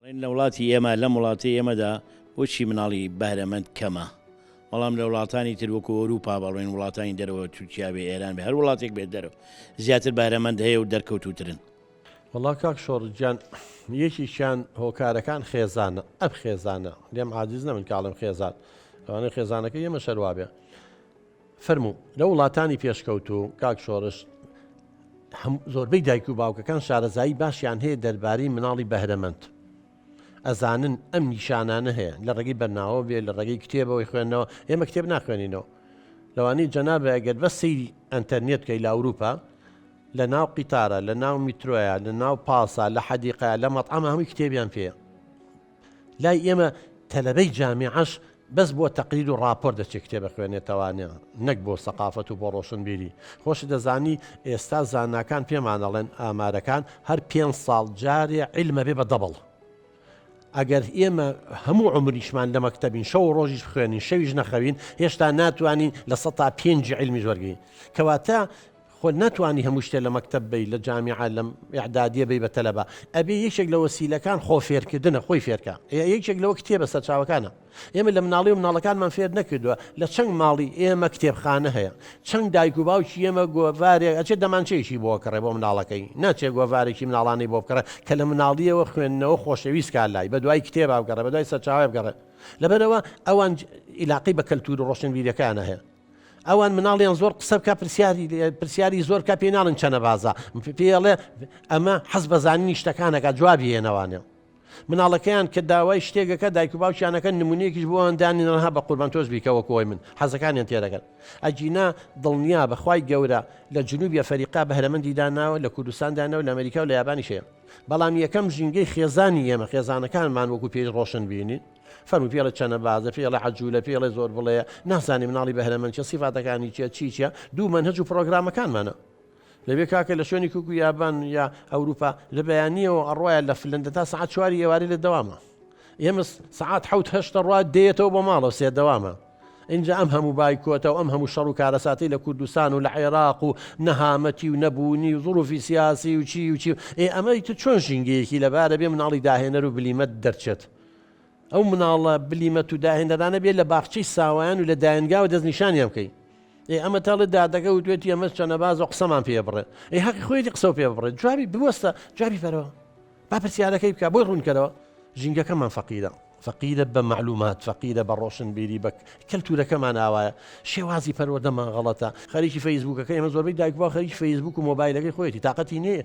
لە وڵاتی ئێمە لەم وڵاتی ئێمەدا بۆچی مناڵی بەهرەمەند کەمە بەڵام لە وڵاتانی تر وەکو ئەوروپا بەڵێن وڵاتانی دەرەوە تورکیا بێ ئێران بێ هەر وڵاتێک بێت دەرەوە زیاتر بەهرەمەند هەیە و دەرکەوتوترن. وەڵا کاک شۆڕجیان یەکیشیان هۆکارەکان خێزانە ئەم خێزانە لێم عاجز نەمن کاڵم خێزان ئەوانەی خێزانەکە ئێمە شەروا بێ فەرموو لە وڵاتانی پێشکەوت و کاک شۆڕش زۆربەی دایک و باوکەکان شارەزایی باشیان هەیە دەربارەی مناڵی بەهرەمەند ئەزانن ئەم نیشانانە هەیە لە ڕێگەی بەرناوە بێ لە ڕێگەی کتێبەوەی خوێندنەوە ئێمە کتێب ناخوێنینەوە لەوانەی جەنابە ئەگەر بە سەیری ئەنتەرنێت کەی لە ئەوروپا لە ناو قیتارە لە ناو میترۆیە لە ناو پاسە لە حەدیقە لە مەطعەمە هەمووی کتێبیان پێیە لای ئێمە تەلەبەی جامیعەش بەس بۆ تەقریر و ڕاپۆر دەچێت کتێبە خوێنێتەوانێ نەک بۆ سەقافەت و بۆ ڕۆشنبیری خۆش دەزانی ئێستا زاناکان پێمان دەڵێن ئامارەکان هەر 5 ساڵ جارێ عیلمە بێ بە دەبڵ ئەگەر ئێمە هەموو عمریشمان لە مەکتەبین شەو ڕۆژیش بخوێنین شەویش نەخەوین هێشتا ناتوانین لە 105 عیلمی زۆرگین کەواتە خۆ ناتوانانی هەموو شتێ لە مەکتەب بی لە جامیعە لەم ئیعدادیە بی بە تەلەبە ئەبێ یەکێک لە وەسیلەکان خۆ فێرکردنە خۆی فێرکە یەکێک لەوە کتێبە سەرچاوەکانە ئێمە لە مناڵی و مناڵەکانمان فێر نەکردووە لە چەند ماڵی ئێمە کتێبخانە هەیە چەند دایک و باوکی ئێمە گۆڤارێک ئەچێت دەمانچەیەکی بۆ کڕێ بۆ مناڵەکەی ناچێت گۆڤارێکی مناڵانی بۆ بکڕێ کە لە مناڵیەوە خوێندنەوە خۆشەویست کار لای بە دوای کتێب بگەڕێ بە دوای سەرچاوی بگەڕێ لەبەرەوە ئەوان عیلاقی بە کەلتور و ڕۆشنبیریەکانە هەیە ئەوان مناڵیان زۆر قسە بکە پرسیاری زۆر کە پێناڵن چەنە بازە پێڵێ ئەمە حەز بەزانینی شتەکانەکە جوابی هێنەوانێ مناڵەکەیان کە داوای شتێکەکە دایک و باوکیانەکە نمونەیەکیش بۆ ئەندانینەها بە قوربان تۆش بیکەوە کۆی من حەزەکانیان تێدەکەن ئەجینا دڵنیا بەخوای گەورە لە جنوبی ئەفریقا بەهرەمەندی داناوە لە کوردستان داناوە لە ئەمریکا و لە یابانیش هەیە بەڵام یەکەم ژینگەی خێزانی ئێمە خێزانەکانمان وەکو پێش ڕۆشن بینین فەرمووی پێڵە چەنە بازە پێڵە حەجوولە پێڵێ زۆر بڵێ نازانی مناڵی بەهرەمەند چە سیفاتەکانی چیە چیە دوو مەنهەج و پرۆگرامەکانمانە لەبێ کاکە لە شوێنی کوک و یابان یا ئەوروپا لە بەیانیەوە ئەڕواە لە فلەندە تا سعات 4 ئێواری لە دەوامە ئێمە سعات 7 ڕات دێتەوە بۆ ماڵەوە سێ دەوامە اینجا ئەم هەموو بایکۆتەوە ئەم هەموو شەڕ و کارەساتی لە کوردستان و لە عێراق و نەهامەتی و نەبوونی و زوروفی سیاسی و چی و چی ئەمەی تو چۆن ژینگەیەکی لەبارە بێ مناڵی داهێنەر و بلیمەت دەرچێت ئەو مناڵە بلیمەت و داهێنەرانە بێت لە باخچەی ساوایان و لە دایەنگا و دەستنیشانیان بکەین ئەمە تاڵێ دادەکە و توێتی ئەمە چەنە باز و قسەمان پێ بڕێ حەقی خۆیەتی قسە پێ بڕێت جوابی بوەستە جوابی بەرەوە با پرسیارەکەی بکە بۆی ڕوونکەرەوە ژینگەکەمان فەقیرە بە معلومات فەقیرە بە ڕۆشنبیری بە کەلتورەکەمان ئاوایە شێوازی پەروەردەمان غەڵەتە خەریکی فەیسبووکەکە ئێمە زۆربەی دایکبا خەریکی فەیسبووک و مۆبایلەکەی خۆیەتی تااقەتی نێ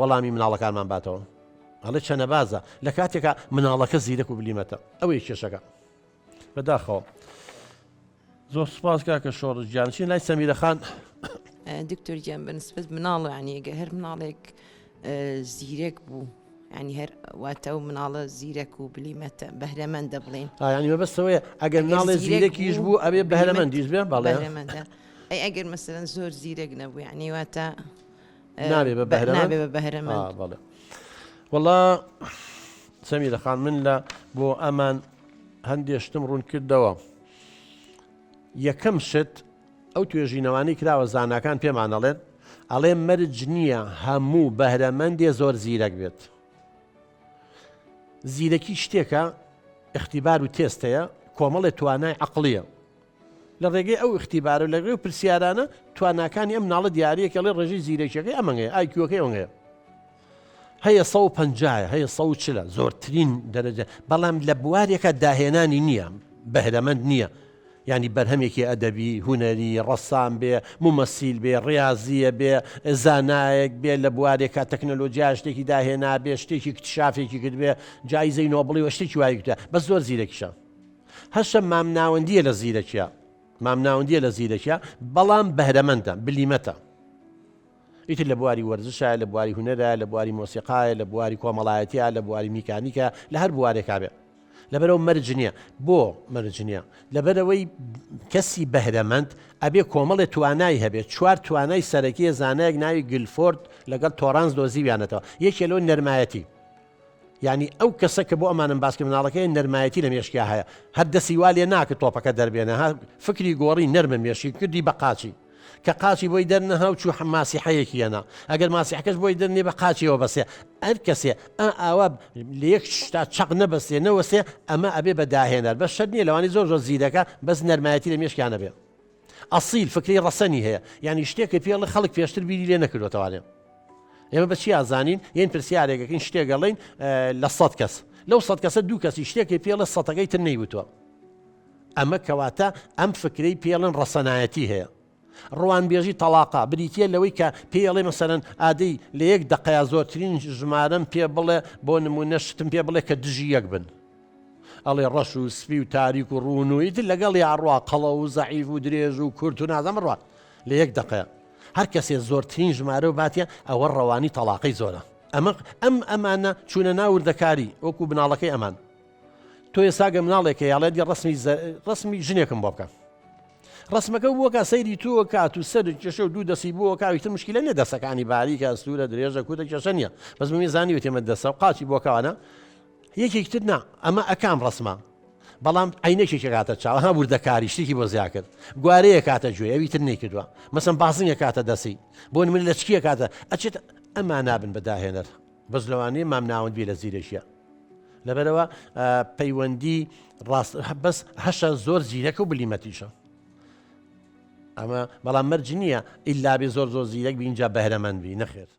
وەڵامی مناڵەکانمان باتەوە ئەڵێ چەنە بازە لە کاتێکە مناڵەکە زیرەک و بلیمەتە ئەوەی کێشەکە بەداخەوە زۆر سپاس کاکە شۆڕش گیانچین لای سەمیرەخان دکتۆر گیان بەنسبەت مناڵ عنیگە هەر مناڵێک زیرەک بوو ینی هەر واتە و مناڵە زیرەک و بلیمەتە بەهرەمەندە بڵێن ینی مەبەستەوەیە ئەگەر مناڵێ زیرەکیش بوو ئەبێ بەهرەمەندیش بێ بەڵێ ئەی ئەگەر مەسەرەن زۆر زیرەک نەبوو ینی واتە نابێ بە بەهرەمەند بەڵێ وەڵا سەمیرەخان من لە بۆ ئەمان هەندێشتم ڕوون کردەوە یەکەم شت ئەو توێژینەوانی کراوە زاناکان پێمان دەڵێن ئەڵێ مەرج نییە هەموو بەهرەمەندێ زۆر زیرەک بێت زیرەکی شتێکە اختیبار و تێستەیە کۆمەڵێ توانای عەقڵیە لە ڕێگەی ئەو اختیبارە لە ڕێی و پرسیارانە تواناکانی ئەم مناڵە دیارەیەکە لێ ڕێژەی زیرەکیەکەی ئەمەیە ئایکیوەکەی ئەوەیە هەیە 150 هەیە 140 زۆرترین دەرەجە بەڵام لە بوارێکە داهێنانی نییە بەهرەمەند نییە ینی بەرهەمێکی ئەدەبی هونەری ڕەسام بێ مومەسیل بێ ڕاضیە بێ زانایەک بێ لە بوارێکە تەکنەلۆجیا شتێکی داهێنا بێ شتێکی اکتشافێکی کرد بێ جایزەی نۆبڵی وە شتێکی وایکتە بەس زۆر زیرەکیشە هەشە مامناوەندیە لە زیرەکیە مامناوەندیە لە زیرەکیە بەڵام بەهرەمەندە بلیمەتە ئیتر لە بواری وەرزشە لە بواری هونەرە لە بواری مۆسیقایە لە بواری کۆمەڵایەتیە لە بواری میکانیکە لە هەر بوارێکا بێ لەبەرەوە مەرج نییە بۆ مەرج نییە لەبەرەوەی کەسی بەهرەمەند ئەبێ کۆمەڵێ توانای هەبێت 4 توانای سەرەکیە زانایەک ناوی گلفۆرد لەگەڵ تۆرانس دۆزیویانەتەوە یەکێ لەوە نەرمایەتی ینی ئەو کەسە کە بۆ ئەمانم باسکە مناڵەکەی نەرمایەتی لە مێشکیا هەیە هەر دەسیوالێ ناکە تۆپەکە دەربێنە فکری گۆڕی نەرمە مێشی کردی بە قاچی کە قاچی بۆی دەرنەها و چوو ماسیحەیەکیەنە ئەگەر ماسیحەکەش بۆی دەرنێ بە قاچیەوە بەسێ ئەر کەسێ ئاوا لە یەک شتا چەق نەبەسێ نەوەسێ ئەمە ئەبێ بەداهێنەر بەس شەر نییە لەوانی زۆر زیرەکە بەس نەرمایەتی لە مێشکیانە بێ ئەسیل فکری ڕەسەنی هەیە یعنی شتێکە پێڵە خەڵک پێشتر بیری لێ نەکردوەوەوانێ ئێمە بەچی ئازانین یەن پرسیارێکەکەین شتێگەڵین لە 100 کەس لەو 100 کەسە دوو کەسی شتێکی پێڵە 100ەکەی تر نەیوتوە ئەمە کەواتە ئەم فکرەی پێڵن ڕەسەنایەتی هەیە ڕوانبێژی تەلاقا بریتە لەوەی کە پێڵێ مەسەرەن ئادەی لە یەک دقەیە زۆرترین ژمارەم پێ بڵێ بۆ نمونە شتم پێ بڵێ کە دژی یەک بن ئەڵێ ڕەش و سپی و تاریک و ڕوونویتر لەگەڵ یاڕوا قەڵە و زەعیف و درێژ و کورت و نازەم ڕوا لە یەک دقەیە هەر کەسێ زۆرترین ژمارە و باتە ئەوە ڕەوانی تەلاقی زۆرە ئەمانە چوونە ناوردەکاری وەکو بناڵەکەی ئەمان تۆ ێساگە مناڵێکە یاڵێتی ڕسمی ژنێکم بۆ بکە ڕسمەکە بووەکە سەیری تۆ کات و سەر کێشە و دوو دەسی بووە کاویتر مشکلە نیە دەسەکانی باریکە سوورە درێژە کوتە کێشە نییە بەس بەمی وتێمە دەسە و قاچی بۆکەوانە یەکێکتر نا ئەمە ئەکام ڕسمە بەڵام عینەکێکی کاتە چاوە ها وردەکاری شتێکی بۆ زیاد کرد گوارەیە کاتە گوێ ئەویتر نەیکردووە مەسم باسنگە کاتە دەسی بۆ من لە چکیە کاتە ئەچێت ئەما نابن بەداهێنەر بەس لەوانەیە مام ناوەند بێ لە زیرەشیە لەبەرەوە پەیوەندی ڕاست بەس هەشە زۆر زیرەکە و بلیمەتیشە ئەمە بەڵام مەرج نییە ئیلا بێ زۆر زیرەک بینجا بەهرەمەند بی نەخێر